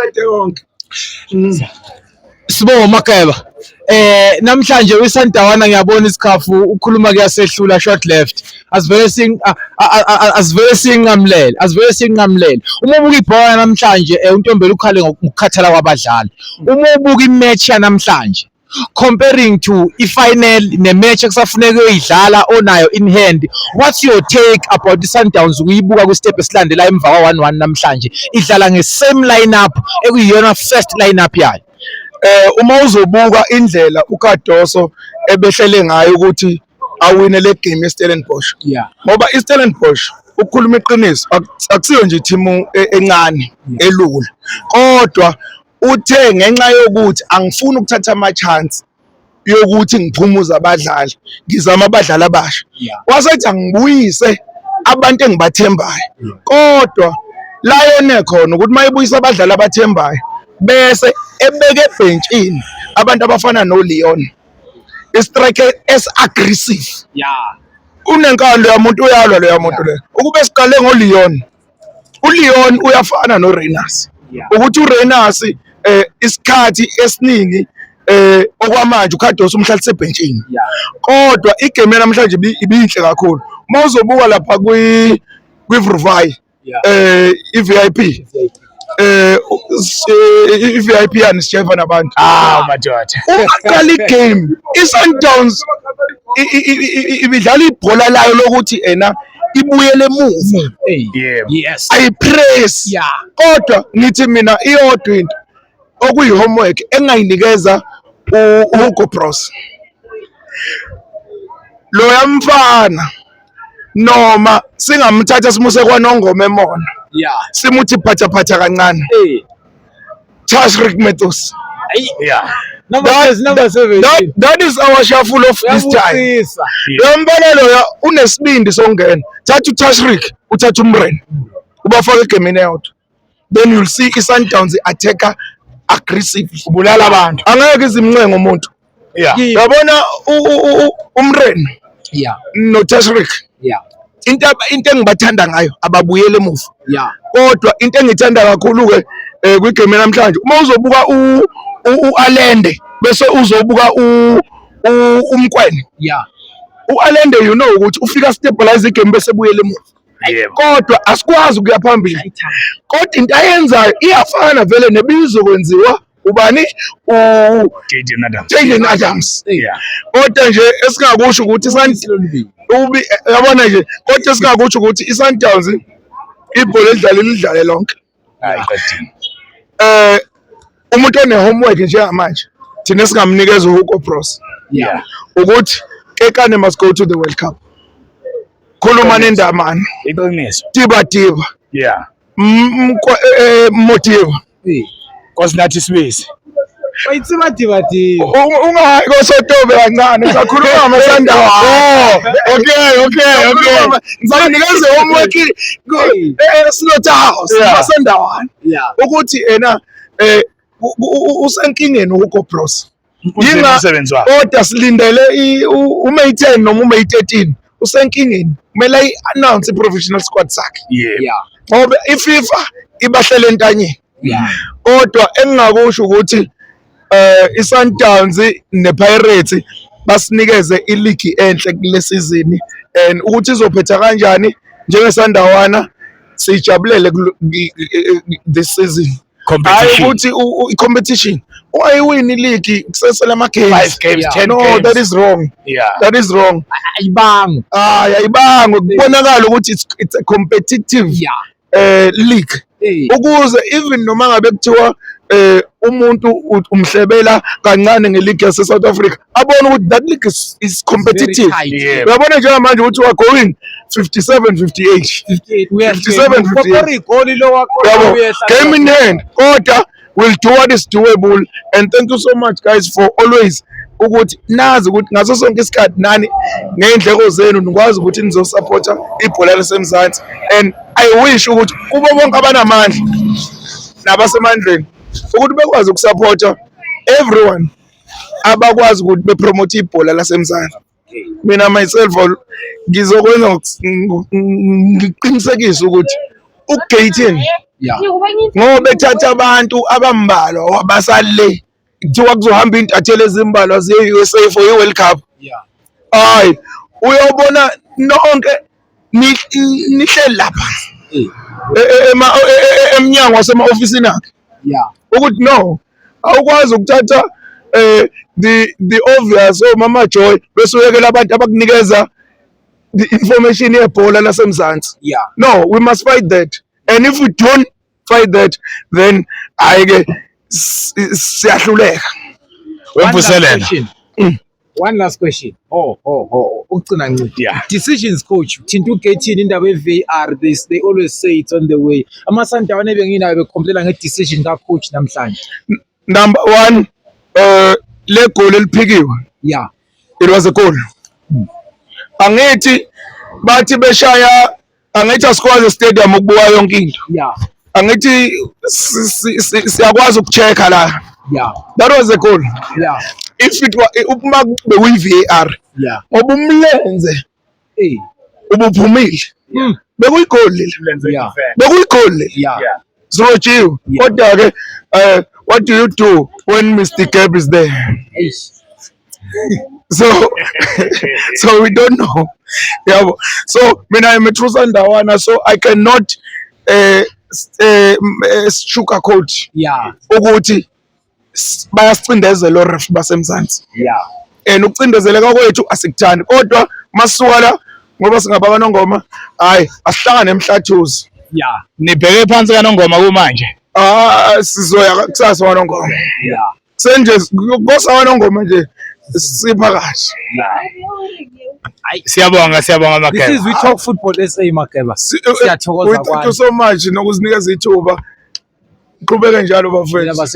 uqede konke. Sibonga Makeba. Namhlanje weSandawana ngiyabona isikhafu ukhuluma kuyasehlula short left. Asivele singamlele. Uma ubuka ibhola namhlanje uNtombela ukhale ngokukhathala kwabadlali. Uma ubuka imatch yanamhlanje comparing to i-final ne-match ekusafuneka uyidlala onayo in hand, what's your take about iSundowns ukuyibuka kwi-step esilandela emva kwa-1-1 namhlanje idlala nge-same lineup ekuyiyona first lineup yayo? Uma uzobuka indlela uKadoso ebehlele ngayo ukuthi awine le game yeStellenbosch, ngoba iStellenbosch ukukhuluma iqiniso akusiyo nje team encane elula, kodwa uthe ngenxa yokuthi angifuni ukuthatha ama chance yokuthi ngiphumuza abadlali, ngizama abadlali abasha, wasethi angibuyise abantu engibathembayo, kodwa la yone khona ukuthi mayibuyisa abadlali abathembayo bese ebeke ebhentshini abantu abafana noLeon, istriker aggressive. Unenkalo yamuntu uyalwa leya muntu le. Ukube siqale ngoLeon, uLeon uyafana noReynolds. Ukuthi uReynolds isikhathi esiningi okwamanje uKadoso umhlalise ebhentshini. Kodwa igame namhlanje ibinhle kakhulu. Mawuzobuka lapha kwiVruvai iVIP iVIP yani sijeva nabantu madoda. Uqala igame iSundowns ibidlala ibhola layo lokuthi ibuyele emuva. Yes. Ayipress. Kodwa ngithi mina iyodwa into okuyi-homework engayinikeza uHugo Bros. Lo yamfana noma singamthatha simuse kwaNongoma Emona. Simuthi phatha kancane. Tashreeq Meadows. Number 17. That is our shuffle of this time. Lo mbona loya unesibindi songena. Thatha uTashreeq, uthatha uMren. Ubafaka egemini eyodwa. Then you'll see iSundowns attacker aggressive. Ubulala abantu. Angeke izimncengo umuntu. Yabona uMren. NoTashreeq. Into engibathanda ngayo ababuyele emuva. Kodwa into engithanda kakhulu ke kwigame namhlanje uma uzobuka uAlende bese uzobuka uMkwene. uAlende you know ukuthi ufika stabilize igame bese buyele emuva. Kodwa asikwazi ukuya phambili. Kodwa into ayenzayo iyafana vele nebizo kwenziwa ubani Jaden Adams. Kodwa nje esingakusho ukuthi yabona nje kodwa esingakusho ukuthi iSundowns ibhola lidlale lonke. Umuntu one-homework njengamanje thina singamnikeza uHugo Bros. Ukuthi Kekane must go to the World Cup. Khuluma nendamane. Iqiniso. Tiba. Motiva. Cause nathi sibisi. Bayitsima diba. Ungayi kosotobe kancane usakhuluma ngamaSundowns. Okay. Ngizanikeza homework Slaughterhouse ngamaSundowns. Ukuthi usenkingeni uHugo Bros. Kodwa silindele uMay 10 noma uMay 13 usenkingeni. Kumele ayi-announce i-professional squad sakhe. Ngoba iFIFA ibahlele entanyeni. Kodwa engingakusho ukuthi iSundowns nePirates basinikeze iligi enhle kule season and ukuthi izophetha kanjani njengeSandawana sijabulele this season. Hayi ukuthi i-competition win iligi kusesela ama games 5 games 10 no games. that is wrong. That is wrong. Ayibanga kubonakala ukuthi it's a competitive league. Ukuze even noma ngabe kuthiwa umuntu umhlebela kancane ngeleague yase South Africa abone ukuthi that league is competitive. Uyabona nje manje ukuthi wa going 57-58 game in hand, kodwa we'll do what is doable and thank you so much guys for always ukuthi nazi ukuthi ngaso sonke isikhathi nani ngeindleko zenu nikwazi ukuthi nizosupporta ibhola laseMzansi and I wish ukuthi kubo bonke abanamandla nabasemandleni ukuthi bekwazi ukusupporta everyone abakwazi ukuthi bepromote ibhola laseMzansi. Mina myself ngizokwenza ngiqinisekisa ukuthi ugeyithini ngoba ethatha abantu abambalwa wabasale kuthiwa kuzohamba intatheli ezimbalwa ze-USA for i-World Cup. Hayi uyobona nonke nihleli lapha emnyango wasema-ofisini akhe ukuthi no awukwazi ukuthatha the obvious Mama Joy bese uyekela abantu abakunikeza the information yebhola lasemzansi. No, we must fight that, and if we don't fight that then ayike siyahluleka. One last question. Ugcina ncidi. Decisions coach. Thinta ugethini indaba ye-VAR. They always say it's on the way. Amasandawana ebenginayo becomplain nge-decision ka coach namhlanje. Number one, le goal eliphikiwe. It was a goal. Angithi bathi beshaya angithi asikwazi stadium ukubuka yonke into. Angithi siyakwazi ukuchecka la. That was a goal. If it were uma bekuyi-VAR ngoba umlenze ubuphumile bekuyigoli leli bekuyigoli leli sirojiwe kodwa ke what do you do when Mr. Gab is there? So we don't know. So mina I'm a true Sandawana, so I cannot sugarcoat ukuthi bayasicindezela oref basemzansi. And ukucindezeleka kwethu asikuthandi kodwa masuka la ngoba singaba kaNongoma hayi asihlangane emhlathuzi. Nibheke phansi kaNongoma kumanje. Sizoya kusasa kaNongoma. Senje ngosa kaNongoma nje siphakathi. Siyabonga Makeba. This is We Talk Football SA Makeba. Siyathokoza kwani. Thank you so much nokuzinikeza ithuba. Qhubeke njalo bafethu.